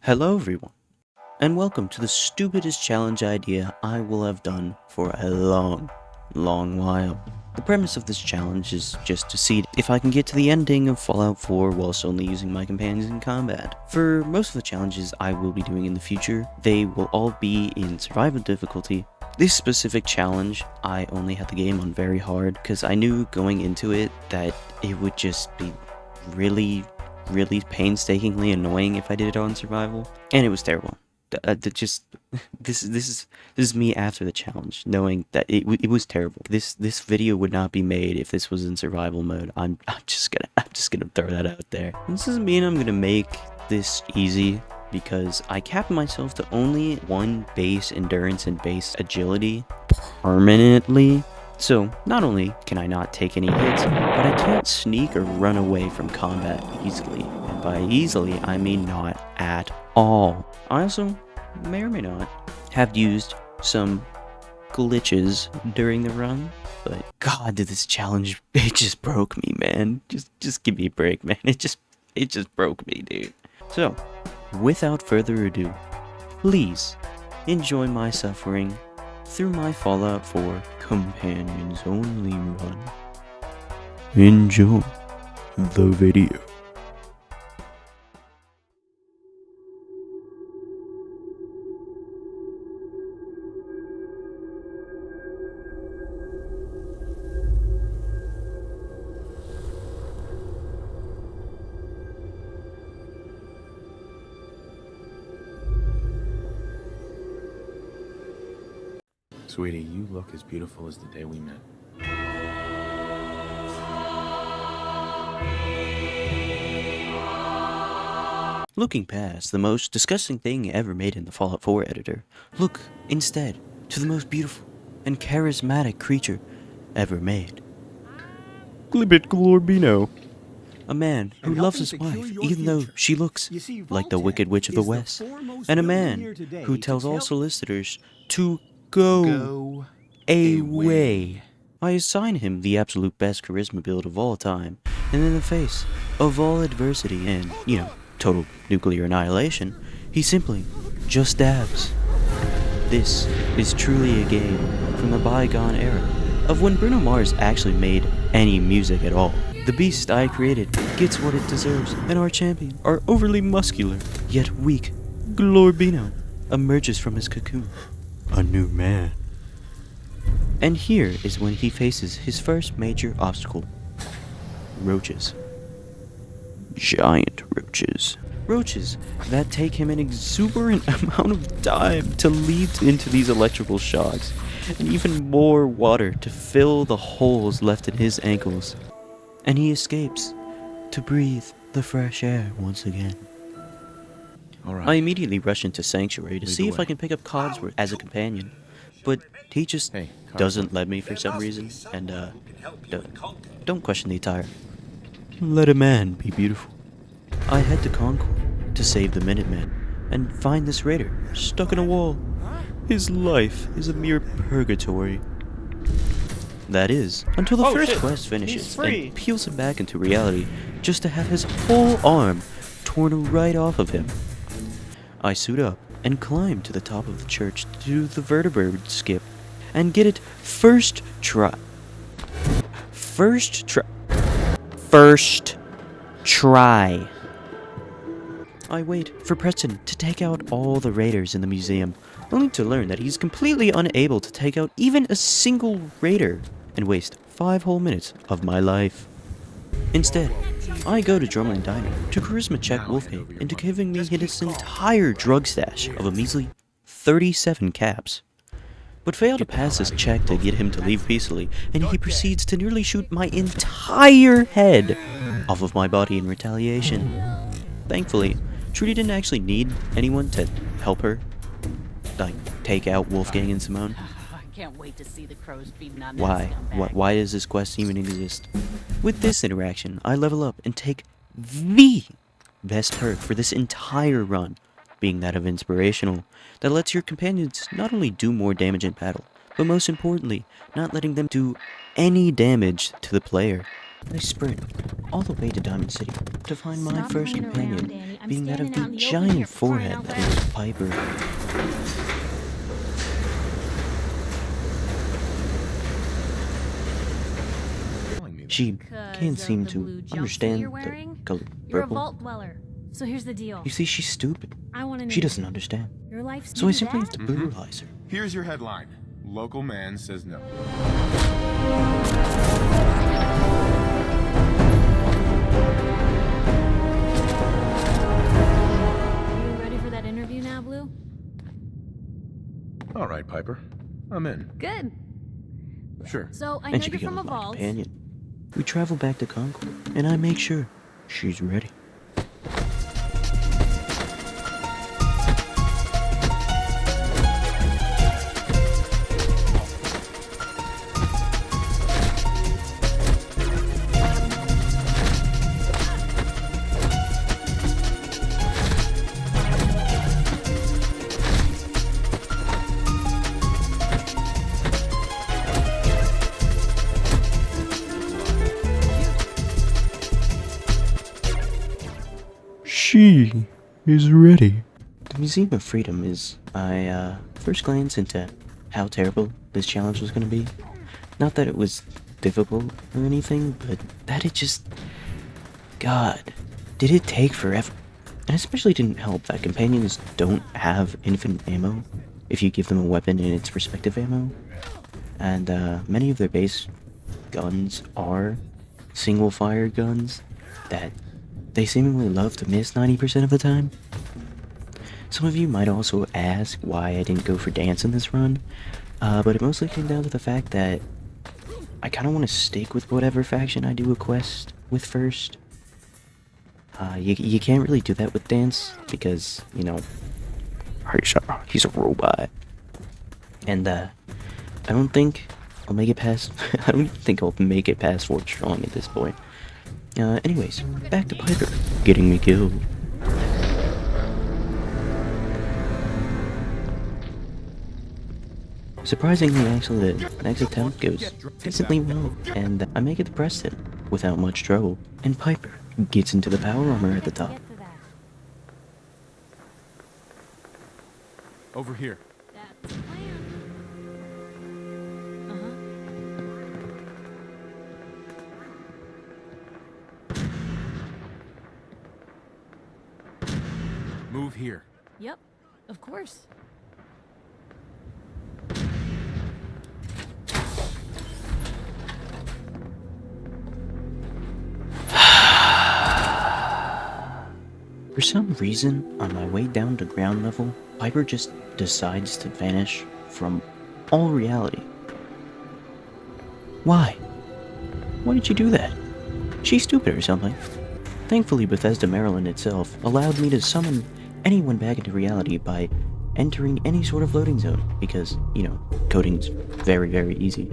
Hello everyone, and welcome to the stupidest challenge idea I will have done for a long while. The premise of this challenge is just to see if I can get to the ending of Fallout 4 whilst only using my companions in combat. For most of the challenges I will be doing in the future, they will all be in survival difficulty. This specific challenge, I only had the game on very hard because I knew going into it that it would just be really painstakingly annoying if I did it on survival, and it was terrible. This is me after the challenge, knowing that it was terrible. This video would not be made if this was in survival mode. I'm just gonna throw that out there. This doesn't mean I'm gonna make this easy, because I capped myself to only one base endurance and base agility permanently. So, not only can I not take any hits, but I can't sneak or run away from combat easily. And by easily, I mean not at all. I also may or may not have used some glitches during the run, but god, did this challenge, it just broke me, man. Just give me a break, man. It just broke me, dude. So, without further ado, please enjoy my suffering through my Fallout 4 companions only run. Enjoy the video. Sweetie, you look as beautiful as the day we met. Looking past the most disgusting thing ever made in the Fallout 4 editor, look instead to the most beautiful and charismatic creature ever made. Glibbit Glorbino. A man who loves his wife even though she looks like the Wicked Witch of the West. And a man who tells all solicitors to go away. I assign him the absolute best charisma build of all time, and in the face of all adversity and, total nuclear annihilation, he simply just dabs. This is truly a game from the bygone era of when Bruno Mars actually made any music at all. The beast I created gets what it deserves, and our champion, our overly muscular yet weak Glorbino, emerges from his cocoon a new man. And here is when he faces his first major obstacle: roaches. Giant roaches. Roaches that take him an exuberant amount of time to lead into these electrical shocks, and even more water to fill the holes left in his ankles. And he escapes to breathe the fresh air once again. Alright. I immediately rush into Sanctuary to see if I can pick up Codsworth as a companion, but he just doesn't let me for some reason, and don't question the attire. Let a man be beautiful. I head to Concord to save the Minutemen and find this raider stuck in a wall. His life is a mere purgatory. That is, until the first quest finishes and peels him back into reality just to have his whole arm torn right off of him. I suit up and climb to the top of the church to do the vertebrate skip and get it first try. I wait for Preston to take out all the raiders in the museum, only to learn that he's completely unable to take out even a single raider, and waste 5 whole minutes of my life. Instead, I go to Drumlin Diner to charisma check Wolfgang into giving me his entire drug stash of a measly 37 caps, but fail to pass his check to get him to leave peacefully, and he proceeds to nearly shoot my entire head off of my body in retaliation. Thankfully, Trudy didn't actually need anyone to help her, like, take out Wolfgang and Simone. Can't wait to see the crows feeding on Why does this quest even exist? With this interaction, I level up and take the best perk for this entire run, being that of Inspirational, that lets your companions not only do more damage in battle, but most importantly, not letting them do any damage to the player. I sprint all the way to Diamond City to find my Stop first playing around, companion Danny. I'm being that of standing out the in the open here giant for crying forehead out that loud. is Piper. Telling me that. She 'Cause can't of seem the to blue jumpsuit understand you're the wearing? color You're a purple. vault dweller. So here's the deal. You see, she's stupid. I want to know She doesn't understand. your life's So I do simply that? have to brutalize her. Here's your headline. Local man says no. You ready for that interview now, Blue? All right, Piper. I'm in. Good. Sure. So I know And she you're from a becomes my vault. companion. We travel back to Concord, and I make sure she's ready. She is ready. The Museum of Freedom is my first glance into how terrible this challenge was going to be. Not that it was difficult or anything, but that it just... God, did it take forever. And especially didn't help that companions don't have infinite ammo if you give them a weapon in its respective ammo. And many of their base guns are single-fire guns that they seemingly love to miss 90% of the time. Some of you might also ask why I didn't go for dance in this run, but it mostly came down to the fact that I kind of want to stick with whatever faction I do a quest with first. You can't really do that with dance because, you know, he's a robot. And I don't think I'll make it past... I don't think I'll make it past Fort Strong at this point. Anyways, back to Piper getting me killed. Surprisingly, actually, the next attempt goes decently well, and I make it to Preston without much trouble, and Piper gets into the power armor at the top. Get to that. Over here. That's the plan. Move here. Yep, of course. For some reason, on my way down to ground level, Piper just decides to vanish from all reality. Why? Why did you do that? She's stupid or something. Thankfully, Bethesda, Maryland itself allowed me to summon anyone back into reality by entering any sort of loading zone, because, you know, coding's very, very easy.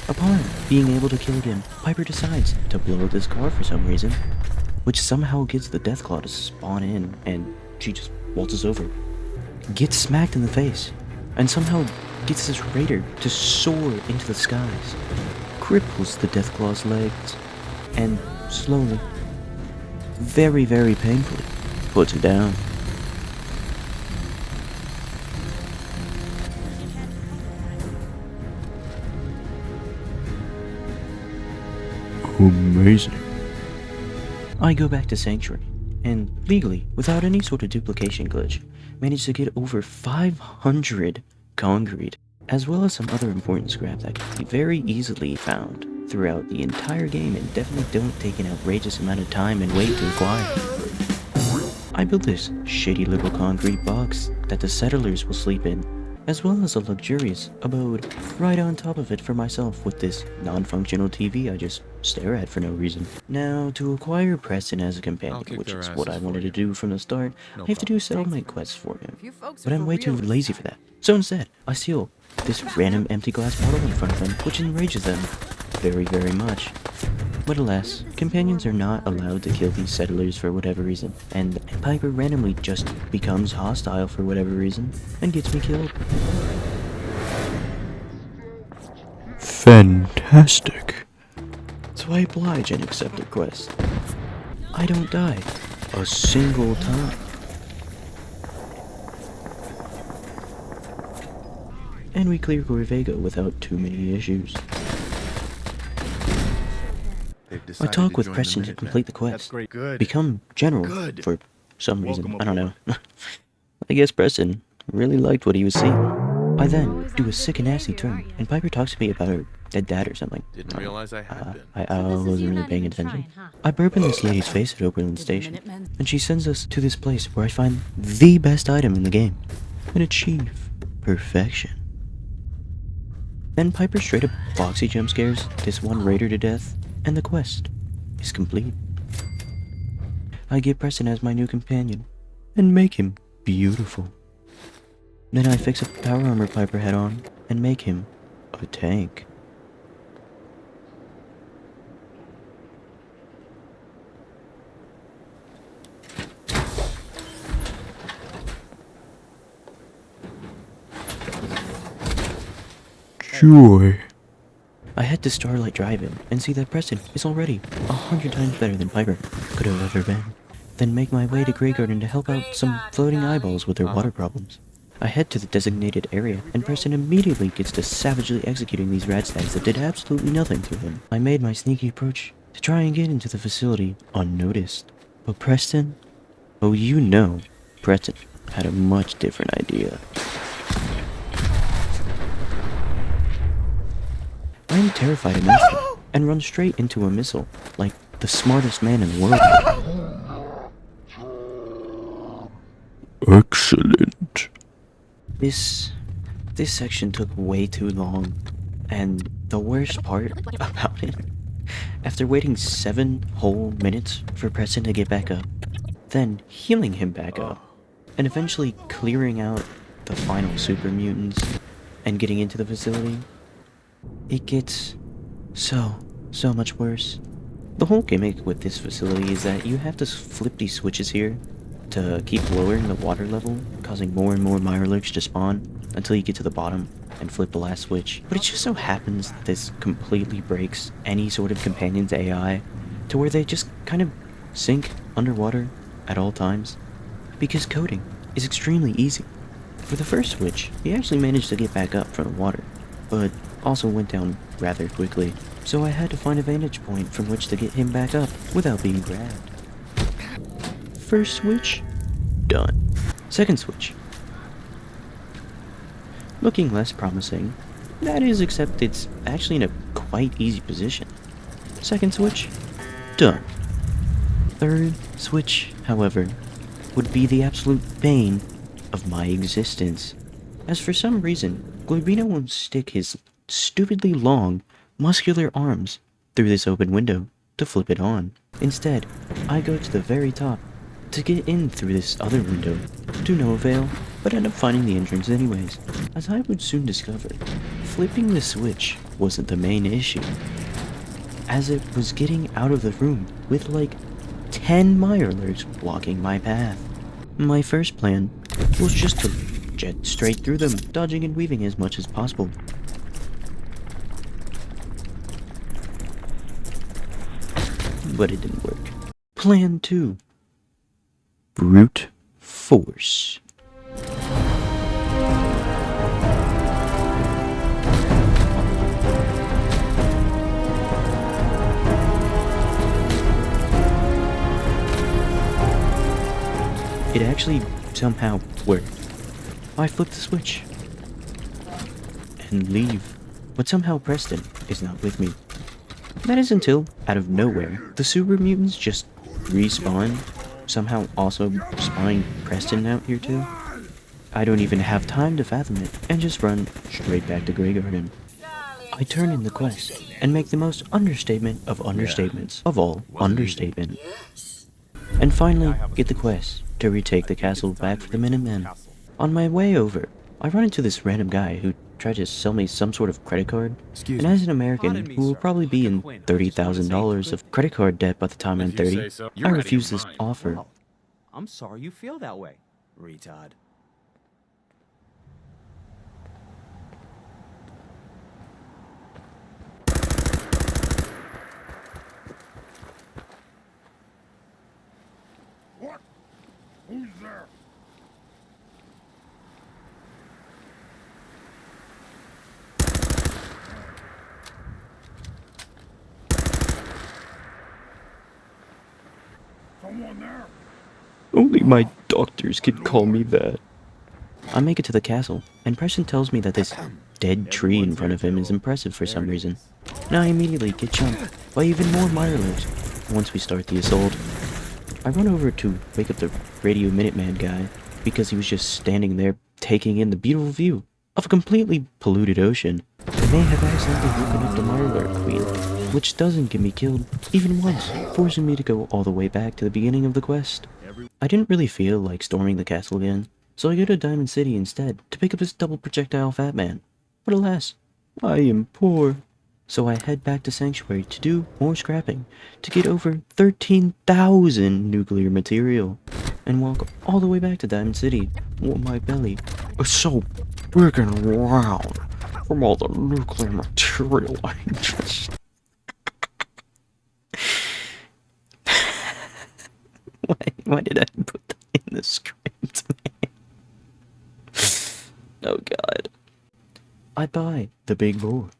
Upon being able to kill again, Piper decides to blow up this car for some reason, which somehow gets the Deathclaw to spawn in, and she just waltzes over, gets smacked in the face, and somehow gets this raider to soar into the skies, cripples the Deathclaw's legs, and slowly, very, very painfully, puts her down. Amazing. I go back to Sanctuary, and legally, without any sort of duplication glitch, managed to get over 500 concrete, as well as some other important scrap that can be very easily found throughout the entire game and definitely don't take an outrageous amount of time and weight to acquire. I built this shitty little concrete box that the settlers will sleep in, as well as a luxurious abode right on top of it for myself with this non-functional TV I just stare at for no reason. Now, to acquire Preston as a companion, which is what I wanted to do from the start, I have to do settlement quests for him. But I'm way too lazy for that. So instead, I steal this random empty glass bottle in front of them, which enrages them very, very much. But alas, companions are not allowed to kill these settlers for whatever reason, and Piper randomly just becomes hostile for whatever reason, and gets me killed. Fantastic. So I oblige and accept the quest. I don't die a single time. And we clear Corvega without too many issues. I talk with Preston to complete the quest. Good. Become general Good. for some reason. Welcome I don't know. aboard. I guess Preston really liked what he was seeing. I then Always do on a good sick and nasty behavior, turn, aren't you? and Piper talks to me about her dead dad or something. Didn't realize I had been. I So this is wasn't you really not paying even attention. trying, huh? I burp in this lady's face at Oberlin Did the Station, Minutemen- and she sends us to this place where I find the best item in the game and achieve perfection. Then Piper straight up boxy jump scares this one raider to death, and the quest is complete. I get Preston as my new companion and make him beautiful. Then I fix up the power armor Piper had on and make him a tank. Joy. I head to Starlight Drive-In and see that Preston is already 100 times better than Piper could have ever been. Then make my way to Grey Garden to help out some floating eyeballs with their water problems. I head to the designated area, and Preston immediately gets to savagely executing these radstags that did absolutely nothing to him. I made my sneaky approach to try and get into the facility unnoticed. But Preston? Oh, you know, Preston had a much different idea. I am terrified immensely and run straight into a missile, like the smartest man in the world. Excellent. This section took way too long, and the worst part about it, after waiting 7 whole minutes for Preston to get back up, then healing him back up, and eventually clearing out the final super mutants and getting into the facility, it gets so much worse. The whole gimmick with this facility is that you have to flip these switches here to keep lowering the water level, causing more and more Mirelurks to spawn until you get to the bottom and flip the last switch. But it just so happens that this completely breaks any sort of companion's AI to where they just kind of sink underwater at all times, because coding is extremely easy. For the first switch, he actually managed to get back up from the water, but also went down rather quickly, so I had to find a vantage point from which to get him back up without being grabbed. First switch, done. Second switch, looking less promising. That is, except it's actually in a quite easy position. Second switch, done. Third switch, however, would be the absolute bane of my existence, as for some reason, Globino won't stick his stupidly long, muscular arms through this open window to flip it on. Instead, I go to the very top to get in through this other window, to no avail, but end up finding the entrance anyways. As I would soon discover, flipping the switch wasn't the main issue, as it was getting out of the room with like 10 Mirelurks blocking my path. My first plan was just to jet straight through them, dodging and weaving as much as possible. But it didn't work. Plan 2. Brute force. It actually somehow worked. I flip the switch and leave, but somehow Preston is not with me. That is until, out of nowhere, the super mutants just respawn, somehow also spawning Preston out here too. I don't even have time to fathom it, and just run straight back to Grey Garden. I turn in the quest, and make the most understatement of understatements of all understatement. And finally, get the quest to retake the castle back for the Minutemen. On my way over, I run into this random guy who tried to sell me some sort of credit card, and as an American who will probably be in $30,000 of credit card debt by the time I'm 30, I refuse this offer. Well, I'm sorry you feel that way, retard. Only my doctors could call me that. I make it to the castle, and Preston tells me that this dead tree in front of him is impressive for some reason. And I immediately get jumped by even more Mirelurks once we start the assault. I run over to wake up the Radio Minuteman guy because he was just standing there taking in the beautiful view of a completely polluted ocean. I may have accidentally woken up the Mirelurk Queen, which doesn't get me killed even once, forcing me to go all the way back to the beginning of the quest. I didn't really feel like storming the castle again, so I go to Diamond City instead to pick up this double projectile Fat Man. But alas, I am poor. So I head back to Sanctuary to do more scrapping, to get over 13,000 nuclear material, and walk all the way back to Diamond City, while my belly is so big and round from all the nuclear material I just... Why did I put that in the script? Oh god. I buy the big boar.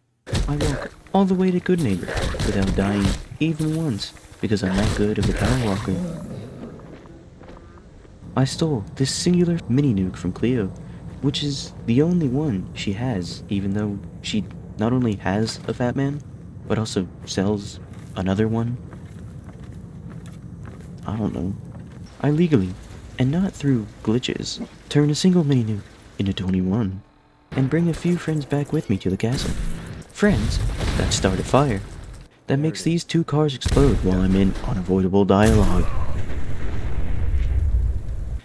I walk all the way to Good Neighbor without dying even once because I'm that good of a power walker. I stole this singular mini nuke from Cleo, which is the only one she has, even though she not only has a Fat Man, but also sells another one. I don't know. I legally, and not through glitches, turn a single mini nuke into 21, and bring a few friends back with me to the castle. Friends that start a fire that makes these two cars explode while I'm in unavoidable dialogue.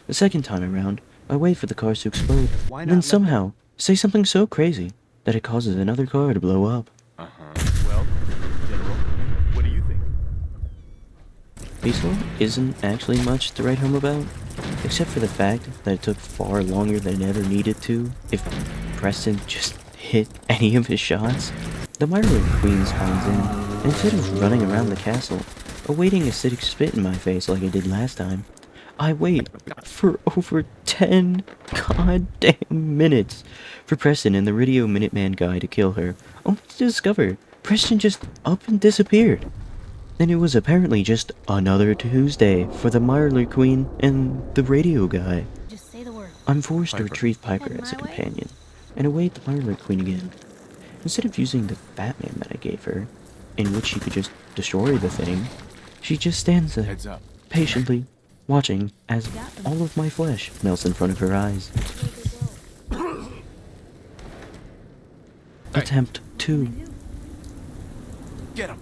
The second time around, I wait for the cars to explode, and then somehow say something so crazy that it causes another car to blow up. Well, General, what do you think? Peaceful isn't actually much to write home about, except for the fact that it took far longer than it ever needed to if Preston just hit any of his shots. The Mirelurk Queen spawns in, and instead of running around the castle, awaiting acidic spit in my face like I did last time, I wait for over 10 goddamn minutes for Preston and the Radio Minuteman guy to kill her, only to discover Preston just up and disappeared. Then it was apparently just another Tuesday for the Mirelurk Queen and the radio guy. Just say the word. I'm forced to retrieve Piper as a companion, and await the Mirelurk Queen again. Instead of using the Fat Man that I gave her, in which she could just destroy the thing, she just stands there, Heads up. patiently watching as all of my flesh melts in front of her eyes. Attempt 2. Get him.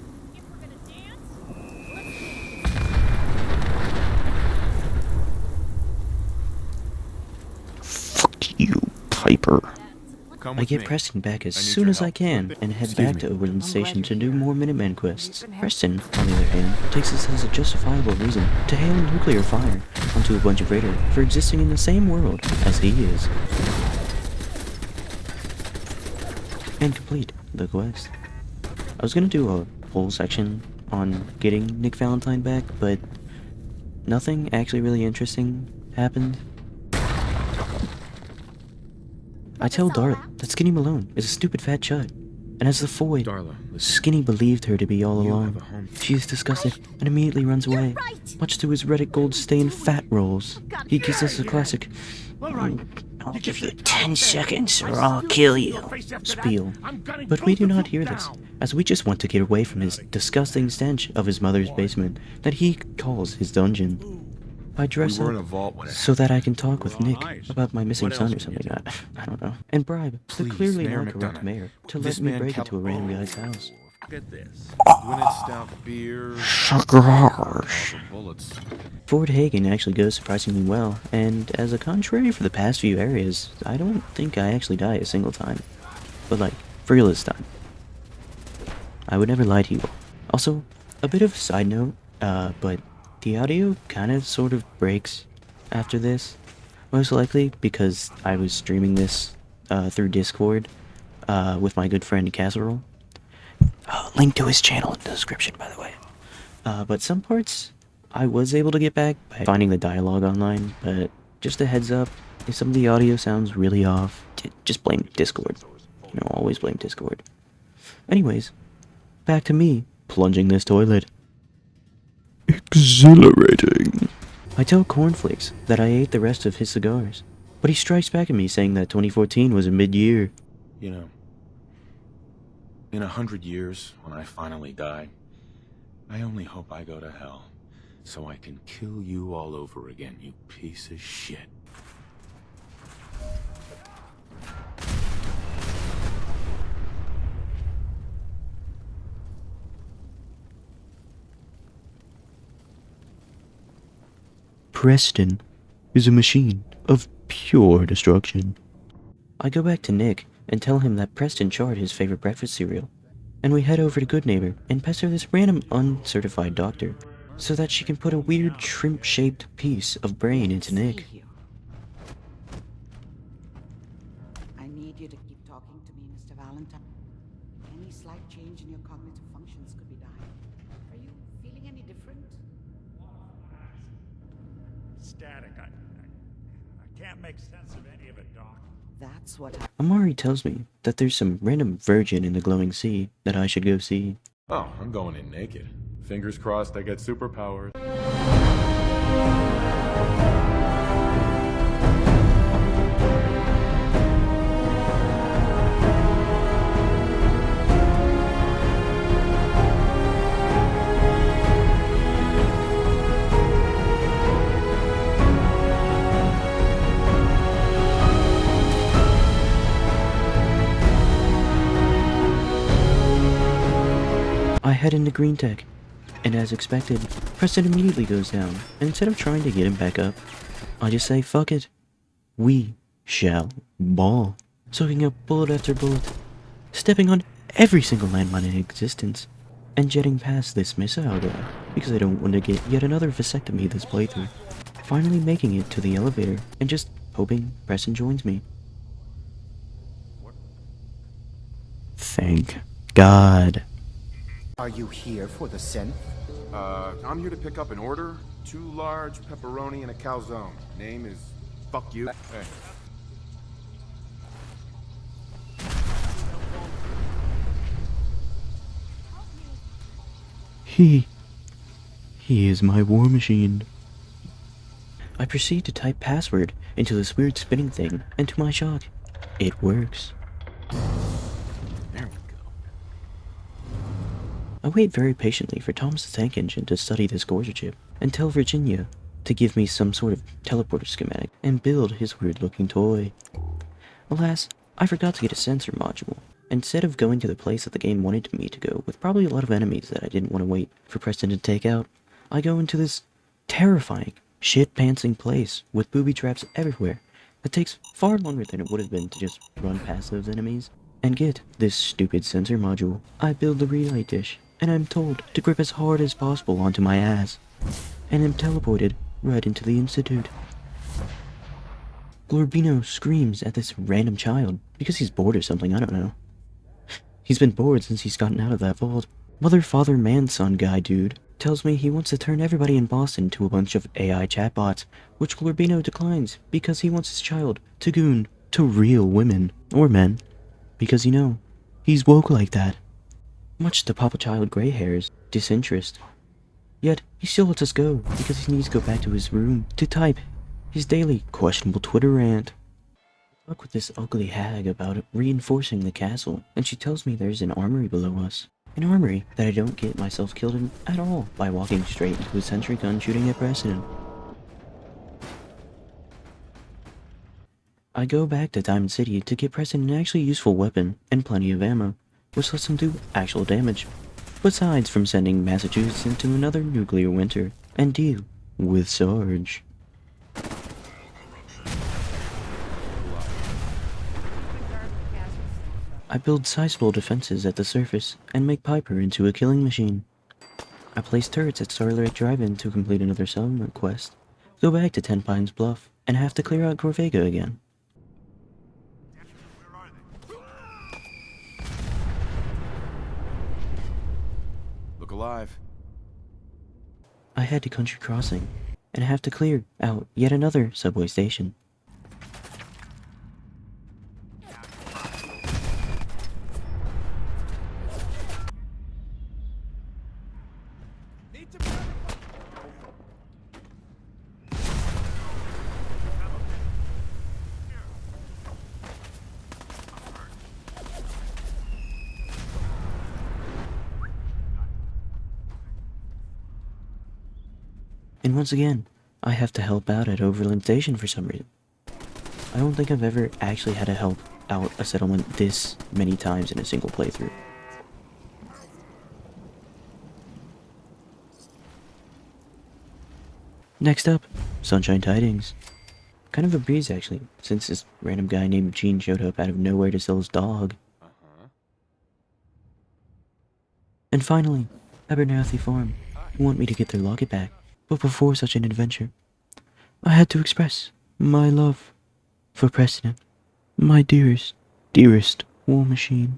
Fuck you, Piper. Come I with get me. Preston back as I need soon your as I help. can and head Excuse back me. to Overland Station to do more Minuteman quests. Preston, on the other hand, takes this as a justifiable reason to hail nuclear fire onto a bunch of Raider for existing in the same world as he is. And complete the quest. I was gonna do a whole section on getting Nick Valentine back, but nothing actually really interesting happened. I tell Darla that Skinny Malone is a stupid fat chud, and as the Foy, Darla, listen. Skinny believed her to be all You along. have a home. She is disgusted and immediately runs away, much to his Reddit gold stained fat rolls. He gives us a classic, I'll give you 10 seconds or I'll kill you spiel. But we do not hear this, as we just want to get away from his disgusting stench of his mother's basement that he calls his dungeon. I dress We were in up a vault when it so that I can talk with Nick Nice. about my missing What son or else can you something. I don't know. And bribe the Please, clearly Mayor not corrupt McDonough. mayor to This let me man break Cal- into a random guy's house. Look at this. Gwynedd Stout beer. Bullets. Fort Hagen actually goes surprisingly well, and as a contrary for the past few areas, I don't think I actually die a single time. But like, for real this time. I would never lie to you all. Also, a bit of a side note, but the audio kind of sort of breaks after this. Most likely because I was streaming this through Discord with my good friend Casserole. Link to his channel in the description, by the way. But some parts I was able to get back by finding the dialogue online, but Just a heads up, if some of the audio sounds really off, just blame Discord. Always blame Discord. Anyways, back to me plunging this toilet. Exhilarating. I tell Cornflakes that I ate the rest of his cigars, but he strikes back at me saying that 2014 was a mid-year. You know, in 100 years, when I finally die, I only hope I go to hell, so I can kill you all over again, you piece of shit. Preston is a machine of pure destruction. I go back to Nick and tell him that Preston charred his favorite breakfast cereal, and we head over to Good Neighbor and pester this random uncertified doctor so that she can put a weird shrimp-shaped piece of brain into Nick. I need you to keep talking to me, Mr. Valentine. Any slight change in your cognitive functions could be dire. Are you feeling any different? Static. I can't make sense of any of it, Doc. That's what Amari tells me that there's some random virgin in the glowing sea that I should go see. Oh, I'm going in naked. Fingers crossed I get superpowers. I head into Green Tech, and as expected, Preston immediately goes down, and instead of trying to get him back up, I just say fuck it. We shall ball. Soaking up bullet after bullet, stepping on every single landmine in existence, and jetting past this missile guy, because I don't want to get yet another vasectomy this playthrough. Finally making it to the elevator, and just hoping Preston joins me. Thank God. Are you here for the synth? I'm here to pick up an order. 2 large pepperoni and a calzone. Name is fuck you. Hey. He is my war machine. I proceed to type password into this weird spinning thing, and to my shock, it works. There we go. I wait very patiently for Tom's tank engine to study this Gorger chip, and tell Virginia to give me some sort of teleporter schematic and build his weird-looking toy. Alas, I forgot to get a sensor module. Instead of going to the place that the game wanted me to go, with probably a lot of enemies that I didn't want to wait for Preston to take out, I go into this terrifying, shit-pantsing place with booby traps everywhere that takes far longer than it would have been to just run past those enemies and get this stupid sensor module. I build the relay dish, and I'm told to grip as hard as possible onto my ass, and am teleported right into the Institute. Glorbino screams at this random child because he's bored or something, I don't know. He's been bored since he's gotten out of that vault. Mother, father, man, son guy dude tells me he wants to turn everybody in Boston into a bunch of AI chatbots, which Glorbino declines because he wants his child to goon to real women, or men, because he's woke like that. Much to Papa Child Grey Hair's disinterest. Yet, he still lets us go because he needs to go back to his room to type his daily questionable Twitter rant. I talk with this ugly hag about reinforcing the castle, and she tells me there's an armory below us. An armory that I don't get myself killed in at all by walking straight into a sentry gun shooting at Preston. I go back to Diamond City to get Preston an actually useful weapon and plenty of ammo, which lets him do actual damage, besides from sending Massachusetts into another nuclear winter and deal with Sarge. I build sizable defenses at the surface and make Piper into a killing machine. I place turrets at Starlight Drive-In to complete another settlement quest, go back to Ten Pines Bluff, and have to clear out Corvega again. Look alive. I head to Country Crossing, and have to clear out yet another subway station. And once again, I have to help out at Overland Station for some reason. I don't think I've ever actually had to help out a settlement this many times in a single playthrough. Next up, Sunshine Tidings. Kind of a breeze actually, since this random guy named Gene showed up out of nowhere to sell his dog. And finally, Abernathy Farm, who want me to get their locket back. But before such an adventure, I had to express my love for Preston, my dearest, dearest war machine.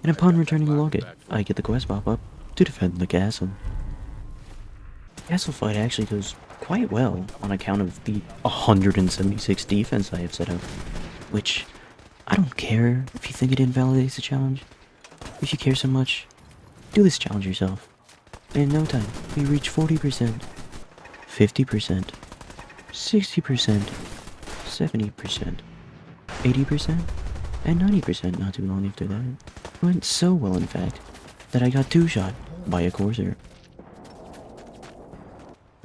And upon returning the locket, I get the quest pop-up to defend the castle. The castle fight actually goes quite well on account of the 176 defense I have set up. Which, I don't care if you think it invalidates the challenge. If you care so much, do this challenge yourself. And in no time, we reach 40%, 50%, 60%, 70%, 80%, and 90% not too long after that. It went so well, in fact, that I got two-shot by a courser.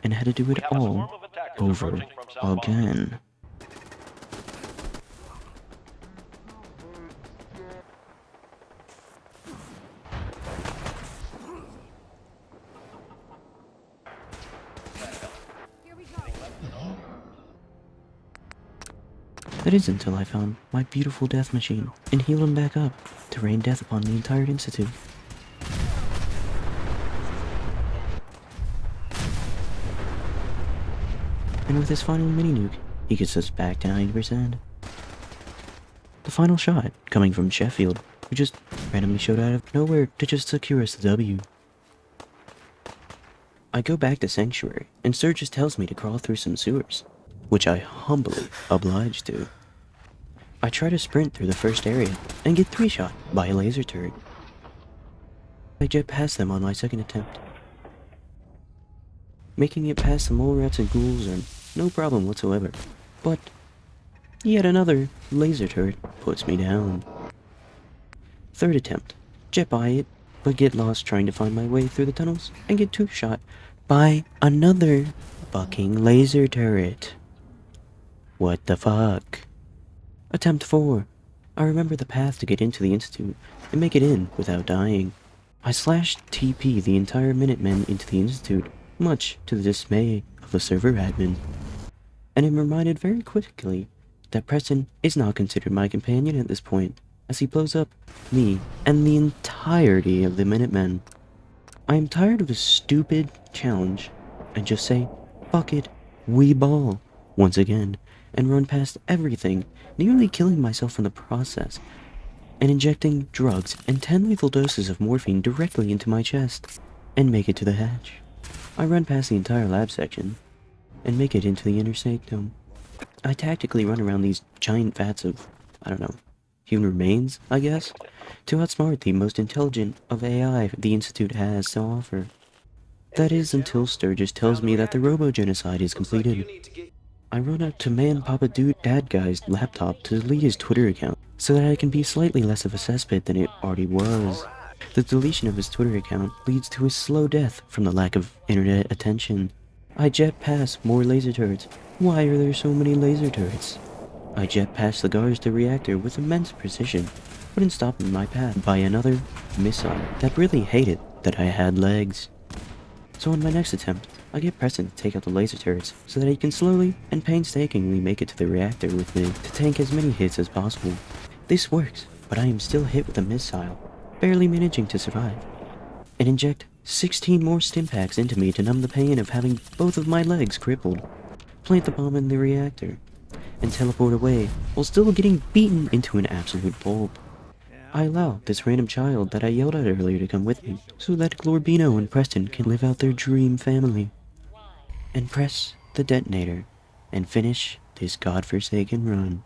And had to do it all over again. That is until I found my beautiful death machine and healed him back up to rain death upon the entire institute. And with his final mini-nuke, he gets us back to 90%. The final shot, coming from Sheffield, who just randomly showed out of nowhere to just secure us the W. I go back to Sanctuary, and Sturgis tells me to crawl through some sewers, which I humbly oblige to. I try to sprint through the first area, and get three-shot by a laser turret. I jet past them on my second attempt. Making it past the mole rats and ghouls are no problem whatsoever, but yet another laser turret puts me down. Third attempt, jet by it, but get lost trying to find my way through the tunnels and get two-shot by another fucking laser turret. What the fuck? Attempt 4. I remember the path to get into the Institute and make it in without dying. I slashed TP the entire Minutemen into the Institute, much to the dismay of the server admin. And am reminded very quickly that Preston is not considered my companion at this point, as he blows up me and the entirety of the Minutemen. I am tired of this stupid challenge, and just say, fuck it, we ball, once again, and run past everything, nearly killing myself in the process, and injecting drugs and 10 lethal doses of morphine directly into my chest, and make it to the hatch. I run past the entire lab section, and make it into the inner sanctum. I tactically run around these giant vats of, I don't know, human remains, I guess, to outsmart the most intelligent of AI the Institute has to offer. That is until Sturgis tells me that the robo-genocide is completed. I run up to Man Papa Dude Dad Guy's laptop to delete his Twitter account, so that I can be slightly less of a cesspit than it already was. The deletion of his Twitter account leads to his slow death from the lack of internet attention. I jet past more laser turrets. Why are there so many laser turrets? I jet past the guards to reactor with immense precision, but in stopping my path by another missile that really hated that I had legs. So in my next attempt, I get Preston to take out the laser turrets so that he can slowly and painstakingly make it to the reactor with me to tank as many hits as possible. This works, but I am still hit with a missile, barely managing to survive, and inject 16 more stim packs into me to numb the pain of having both of my legs crippled. Plant the bomb in the reactor, and teleport away, while still getting beaten into an absolute pulp. I allow this random child that I yelled at earlier to come with me, so that Glorbino and Preston can live out their dream family. And press the detonator, and finish this godforsaken run.